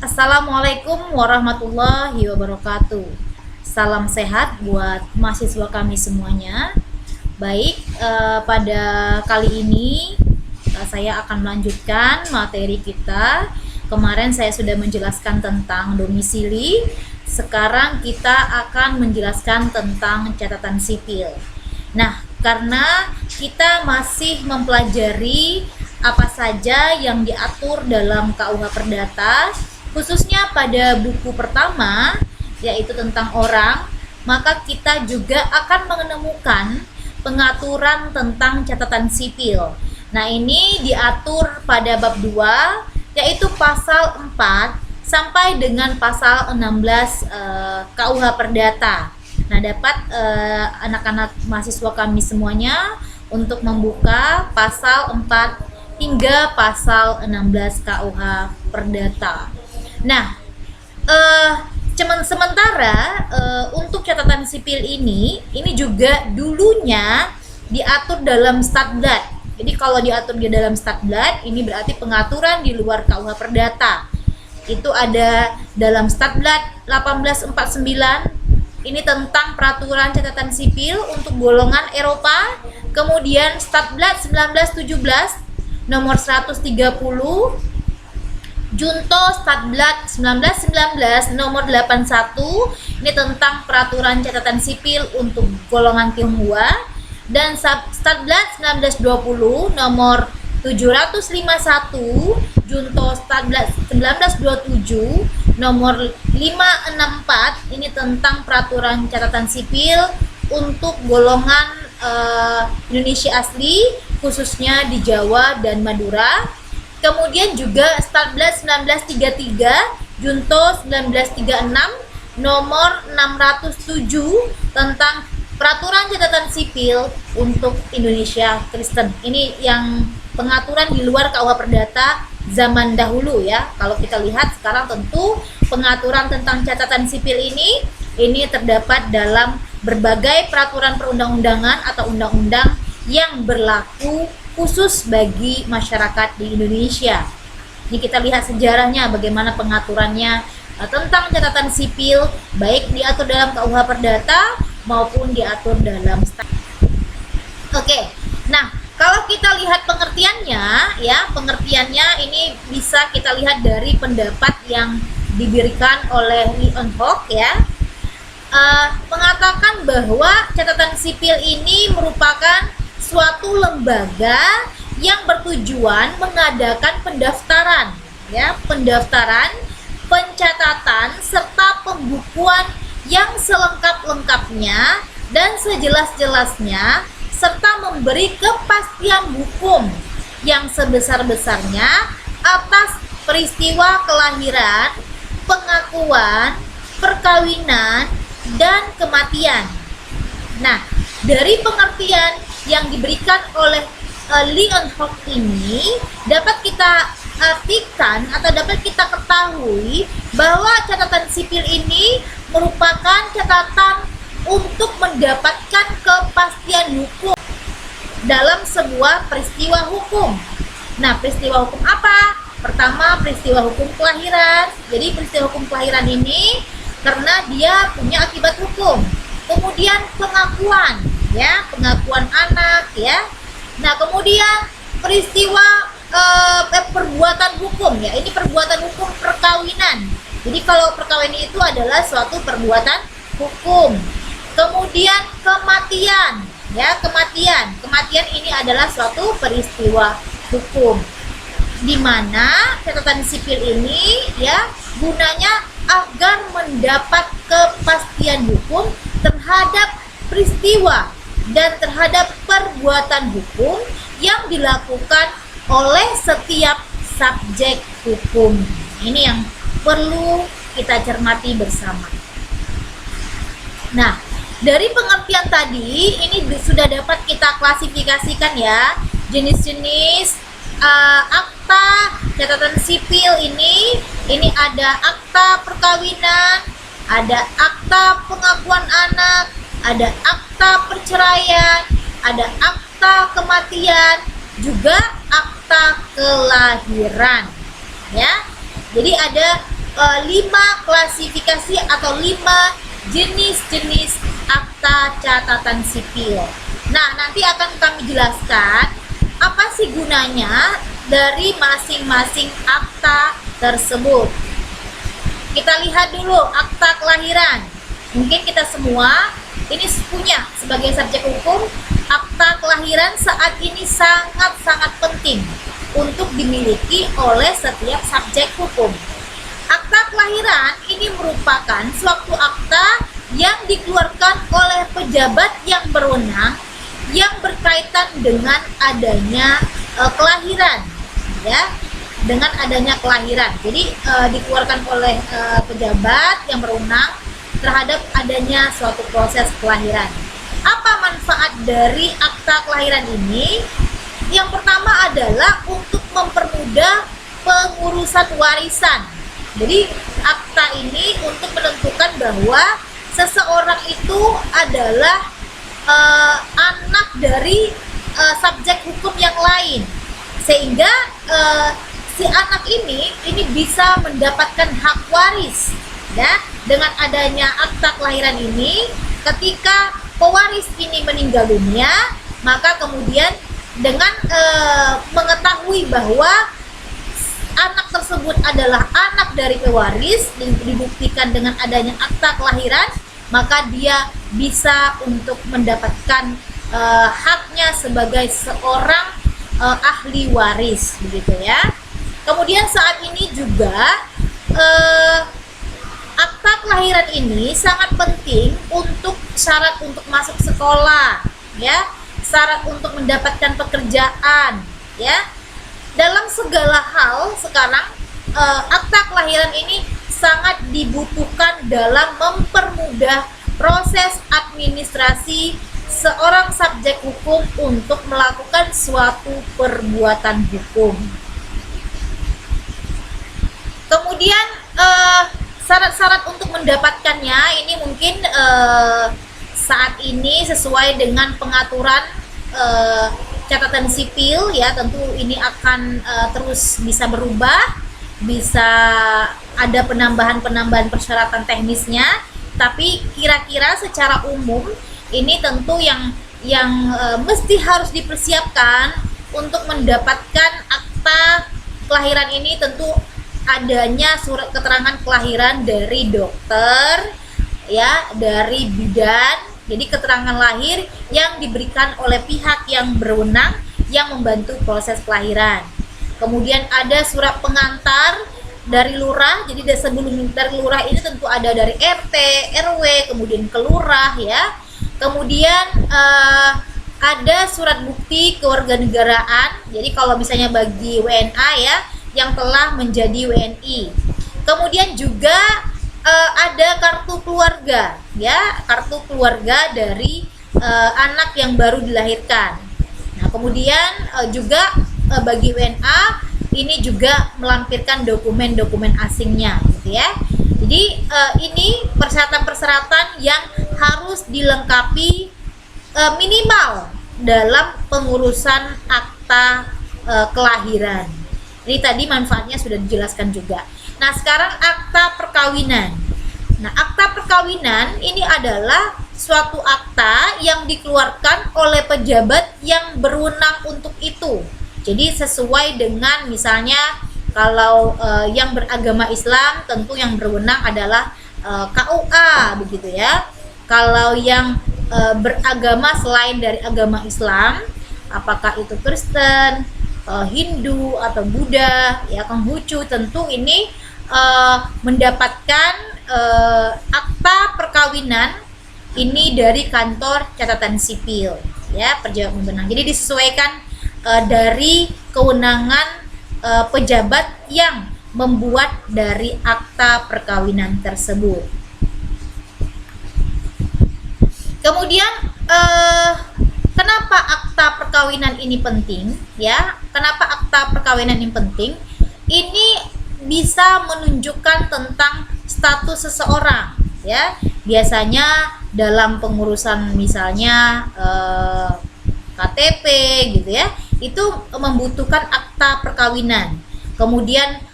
Assalamualaikum warahmatullahi wabarakatuh. Salam sehat buat mahasiswa kami semuanya. Baik, pada kali ini saya akan melanjutkan materi kita. Kemarin saya sudah menjelaskan tentang domisili. Sekarang kita akan menjelaskan tentang catatan sipil. Nah, karena kita masih mempelajari apa saja yang diatur dalam KUH Perdata, khususnya pada buku pertama, yaitu tentang orang, maka kita juga akan menemukan pengaturan tentang catatan sipil. Nah, ini diatur pada bab 2, yaitu pasal 4 sampai dengan pasal 16 KUH Perdata. Nah, dapat anak-anak mahasiswa kami semuanya untuk membuka pasal 4 hingga pasal 16 KUH Perdata. Nah, sementara untuk catatan sipil ini juga dulunya diatur dalam Statblad. Jadi kalau diatur di dalam Statblad, ini berarti pengaturan di luar KUH Perdata. Itu ada dalam Statblad 1849, ini tentang peraturan catatan sipil untuk golongan Eropa. Kemudian Statblad 1917 nomor 130, Junto Statblad 1919 nomor 81, ini tentang peraturan catatan sipil untuk golongan Tionghoa, dan Statblad 1920 nomor 751, Junto Statblad 1927 nomor 564, ini tentang peraturan catatan sipil untuk golongan Indonesia asli, khususnya di Jawa dan Madura. Kemudian juga Statblad 1933, Junto 1936, nomor 607 tentang peraturan catatan sipil untuk Indonesia Kristen. Ini yang pengaturan di luar KUH Perdata zaman dahulu ya. Kalau kita lihat sekarang tentu pengaturan tentang catatan sipil ini terdapat dalam berbagai peraturan perundang-undangan atau undang-undang yang berlaku khusus bagi masyarakat di Indonesia. Ini kita lihat sejarahnya bagaimana pengaturannya tentang catatan sipil, baik diatur dalam KUH Perdata maupun diatur dalam Oke. Nah, kalau kita lihat pengertiannya ya, pengertiannya ini bisa kita lihat dari pendapat yang diberikan oleh Leeuwenhoek ya. Mengatakan bahwa catatan sipil ini merupakan suatu lembaga yang bertujuan mengadakan pendaftaran ya, pencatatan serta pembukuan yang selengkap-lengkapnya dan sejelas-jelasnya, serta memberi kepastian hukum yang sebesar-besarnya atas peristiwa kelahiran, pengakuan, perkawinan, dan kematian. Nah, dari pengertian yang diberikan oleh Leeuwenhoek ini dapat kita artikan atau dapat kita ketahui bahwa catatan sipil ini merupakan catatan untuk mendapatkan kepastian hukum dalam sebuah peristiwa hukum. Nah, peristiwa hukum apa? Pertama, peristiwa hukum kelahiran. Jadi peristiwa hukum kelahiran ini karena dia punya akibat hukum. Kemudian pengakuan ya, pengakuan anak ya. Nah, kemudian peristiwa perbuatan hukum ya, ini perbuatan hukum perkawinan. Jadi kalau perkawinan itu adalah suatu perbuatan hukum. Kemudian kematian ya, kematian ini adalah suatu peristiwa hukum, di mana catatan sipil ini ya gunanya agar mendapat kepastian hukum terhadap peristiwa dan terhadap perbuatan hukum yang dilakukan oleh setiap subjek hukum. Ini yang perlu kita cermati bersama. Nah, dari pengertian tadi ini sudah dapat kita klasifikasikan ya, jenis-jenis akta catatan sipil ini ada akta perkawinan, ada akta pengakuan anak, ada akta perceraian, ada akta kematian, juga akta kelahiran ya. Jadi ada 5 klasifikasi atau 5 jenis-jenis akta catatan sipil. Nah, nanti akan kami jelaskan apa sih gunanya dari masing-masing akta tersebut. Kita lihat dulu akta kelahiran. Mungkin kita semua ini punya sebagai subjek hukum. Akta kelahiran saat ini sangat-sangat penting untuk dimiliki oleh setiap subjek hukum. Akta kelahiran ini merupakan suatu akta yang dikeluarkan oleh pejabat yang berwenang yang berkaitan dengan adanya kelahiran, ya, dengan adanya kelahiran. Jadi dikeluarkan oleh pejabat yang berwenang terhadap adanya suatu proses kelahiran. Apa manfaat dari akta kelahiran ini? Yang pertama adalah untuk mempermudah pengurusan warisan. Jadi akta ini untuk menentukan bahwa seseorang itu adalah anak dari subjek hukum yang lain, sehingga si anak ini bisa mendapatkan hak waris, ya. Dengan adanya akta kelahiran ini, ketika pewaris ini meninggal dunia, maka kemudian dengan mengetahui bahwa anak tersebut adalah anak dari pewaris, dibuktikan dengan adanya akta kelahiran, maka dia bisa untuk mendapatkan haknya sebagai seorang ahli waris, begitu ya. Kemudian saat ini juga akta kelahiran ini sangat penting untuk syarat untuk masuk sekolah, ya, syarat untuk mendapatkan pekerjaan, ya. Dalam segala hal sekarang akta kelahiran ini sangat dibutuhkan dalam mempermudah proses administrasi seorang subjek hukum untuk melakukan suatu perbuatan hukum. Kemudian syarat-syarat untuk mendapatkannya ini mungkin saat ini sesuai dengan pengaturan catatan sipil, ya, tentu ini akan terus bisa berubah, bisa ada penambahan persyaratan teknisnya, tapi kira-kira secara umum ini tentu yang mesti harus dipersiapkan untuk mendapatkan akta kelahiran ini tentu adanya surat keterangan kelahiran dari dokter, ya, dari bidan. Jadi keterangan lahir yang diberikan oleh pihak yang berwenang yang membantu proses kelahiran. Kemudian ada surat pengantar dari lurah. Jadi sebelum dari lurah ini tentu ada dari RT, RW, kemudian ke lurah, ya. Kemudian ada surat bukti kewarganegaraan. Jadi kalau misalnya bagi WNA, ya, yang telah menjadi WNI. Kemudian juga ada kartu keluarga, ya, kartu keluarga dari anak yang baru dilahirkan. Nah, kemudian juga bagi WNA ini juga melampirkan dokumen-dokumen asingnya, gitu ya. Jadi ini persyaratan-persyaratan yang harus dilengkapi minimal dalam pengurusan akta kelahiran. Ini tadi manfaatnya sudah dijelaskan juga. Nah, sekarang akta perkawinan. Nah, akta perkawinan ini adalah suatu akta yang dikeluarkan oleh pejabat yang berwenang untuk itu. Jadi sesuai dengan misalnya kalau yang beragama Islam tentu yang berwenang adalah KUA, begitu ya. Kalau yang beragama selain dari agama Islam, apakah itu Kristen, Hindu atau Buddha, ya, Konghucu, tentu ini mendapatkan akta perkawinan ini dari kantor catatan sipil, ya, pejabat berwenang. Jadi disesuaikan dari kewenangan pejabat yang membuat dari akta perkawinan tersebut. Kemudian kenapa akta perkawinan ini penting, ya? Kenapa akta perkawinan ini penting? Ini bisa menunjukkan tentang status seseorang, ya. Biasanya dalam pengurusan misalnya KTP, gitu ya, itu membutuhkan akta perkawinan. Kemudian